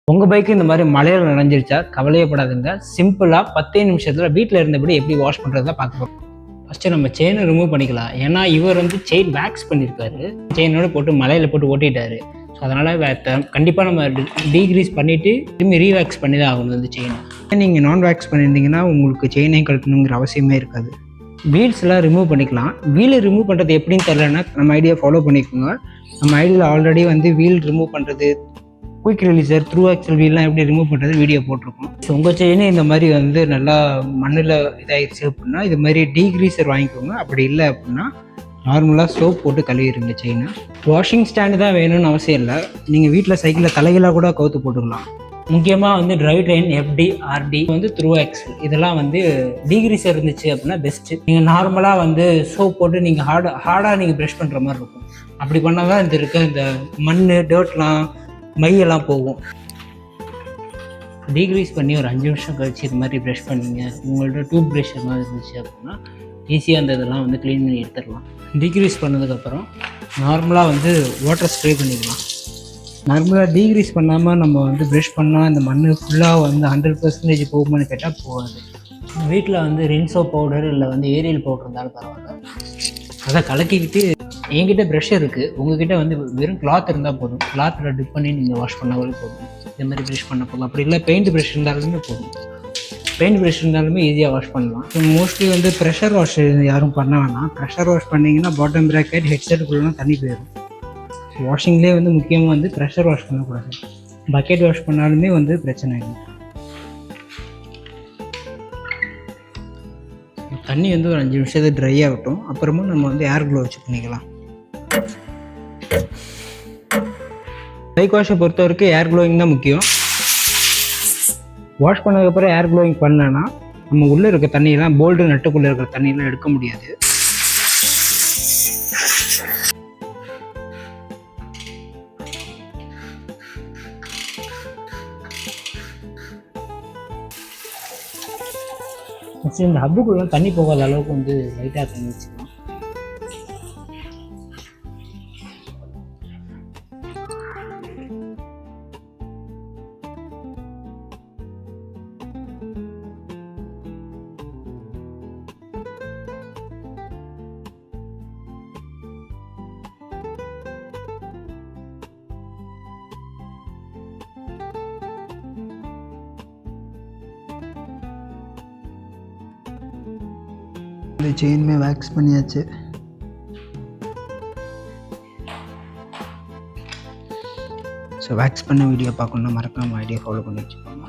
உங்கள் பைக்கு இந்த மாதிரி மழையில் நனைஞ்சிருச்சா கவலையப்படாதுங்க. சிம்பிளாக 10 நிமிஷத்தில் வீட்டில் இருந்தபடி எப்படி வாஷ் பண்ணுறதா பார்க்கலாம். ஃபஸ்ட்டு நம்ம செயினை ரிமூவ் பண்ணிக்கலாம். ஏன்னா இவர் வந்து செயின் வேக்ஸ் பண்ணியிருக்காரு, செயினோட போட்டு மலையில் போட்டு ஓட்டிட்டாரு. ஸோ அதனால் கண்டிப்பாக நம்ம டீக்ரீஸ் பண்ணிவிட்டு திரும்பி ரீவேக்ஸ் பண்ணி தான் ஆகணும் இந்த செயினை. நீங்கள் நான் வேக்ஸ் பண்ணியிருந்தீங்கன்னா உங்களுக்கு செயினே கழட்டணுங்கிற அவசியமே இருக்காது. வீல்ஸ்லாம் ரிமூவ் பண்ணிக்கலாம். வீலை ரிமூவ் பண்ணுறது எப்படின்னு தெரியலன்னா நம்ம ஐடியா ஃபாலோ பண்ணிக்கோங்க. நம்ம ஐடியாவில் ஆல்ரெடி வந்து வீல் ரிமூவ் பண்ணுறது, குயிக் ரிலீசர், த்ரூ ஆக்சல் வீல்லாம் எப்படி ரிமூவ் பண்ணுறது வீடியோ போட்டிருக்கோம். ஸோ உங்கள் செயினே இந்த மாதிரி வந்து நல்லா மண்ணில் இதாகிடுச்சு அப்படின்னா இது மாதிரி டீக்ரீசர் வாங்கிக்கோங்க. அப்படி இல்லை அப்படின்னா நார்மலாக சோப் போட்டு கழுவிடுங்க செயினை. வாஷிங் ஸ்டாண்டு தான் வேணும்னு அவசியம் இல்லை. நீங்கள் வீட்டில் சைக்கிளில் தலைகளாக கூட கவுத்து போட்டுக்கலாம். முக்கியமாக வந்து டிரைவ் ட்ரெயின், எஃப்டி, ஆர்டி வந்து த்ரூ ஆக்சல் இதெல்லாம் வந்து டீக்ரீசர் இருந்துச்சு அப்படின்னா பெஸ்ட்டு. நீங்கள் நார்மலாக வந்து சோப் போட்டு நீங்கள் ஹார்டாக நீங்கள் ப்ரஷ் பண்ணுற மாதிரி இருக்கும். அப்படி பண்ணால் தான் இந்த மண், டர்ட்லாம், மையெல்லாம் போகும். டீக்ரீஸ் பண்ணி ஒரு 5 நிமிஷம் கழிச்சு இது மாதிரி ப்ரஷ் பண்ணிங்க. உங்கள்ட்ட டூத் ப்ரஷ் மாதிரி இருந்துச்சு அப்படின்னா ஈஸியாக அந்த இதெல்லாம் வந்து க்ளீன் பண்ணி எடுத்துடலாம். டீக்ரீஸ் பண்ணதுக்கப்புறம் நார்மலாக வந்து வாட்டர் ஸ்ப்ரே பண்ணிக்கலாம். நார்மலாக டீக்ரீஸ் பண்ணாமல் நம்ம வந்து ப்ரஷ் பண்ணால் இந்த மண் ஃபுல்லாக வந்து 100% போகுமான்னு கேட்டால் போகாது. வீட்டில் வந்து ரின்சோ பவுடர் இல்லை வந்து ஏரியல் பவுடர் இருந்தாலும் பரவாயில்ல, அதை கலக்கிக்கிட்டு என்கிட்ட ப்ரஷ் இருக்குது, உங்ககிட்ட வந்து வெறும் கிளாத் இருந்தால் போதும். கிளாத்தில் டிப் பண்ணி நீங்கள் வாஷ் பண்ணாலே போதும். இந்த மாதிரி ப்ரஷ் பண்ண போதும். அப்படி இல்லை பெயிண்ட் ப்ரஷ் இருந்தாலுமே போதும். பெயிண்ட் ப்ரஷ் இருந்தாலுமே ஈஸியாக வாஷ் பண்ணலாம். மோஸ்ட்லி வந்து ப்ரெஷர் வாஷ் யாரும் பண்ண வேணாம். ப்ரெஷர் வாஷ் பண்ணிங்கன்னா பாட்டம் ப்ராக்கெட் ஹெட்செட்டுக்குள்ளலாம் தண்ணி போயிடும். வாஷிங்லேயே வந்து முக்கியமாக வந்து ப்ரெஷர் வாஷ் பண்ணக்கூடாது. பக்கெட் வாஷ் பண்ணாலுமே வந்து பிரச்சனை இல்லை. தண்ணி வந்து ஒரு 5 நிமிஷத்துக்கு ட்ரை ஆகட்டும். அப்புறமா நம்ம வந்து ஏர் க்ளோ வச்சு பண்ணிக்கலாம். பைக் வாஷை பொறுத்த வரைக்கும் ஏர் க்ளோயிங் தான் முக்கியம். வாஷ் பண்ணதுக்கப்புறம் ஏர் க்ளோயிங் பண்ணலன்னா நம்ம உள்ளே இருக்க தண்ணியெல்லாம், போல்டு நட்டுக்குள்ளே இருக்கிற தண்ணியெல்லாம் எடுக்க முடியாது. இந்த ஹப்புக்குள்ள தண்ணி போகாத அளவுக்கு வந்து லைட்டாக தண்ணி வச்சுக்கலாம். இந்த செயினுமே வேக்ஸ் பண்ணியாச்சு. ஸோ வேக்ஸ் பண்ண வீடியோ பார்க்கணுன்னா மறக்காமல் ஐடியா ஃபாலோ பண்ணி வச்சுக்கோங்க.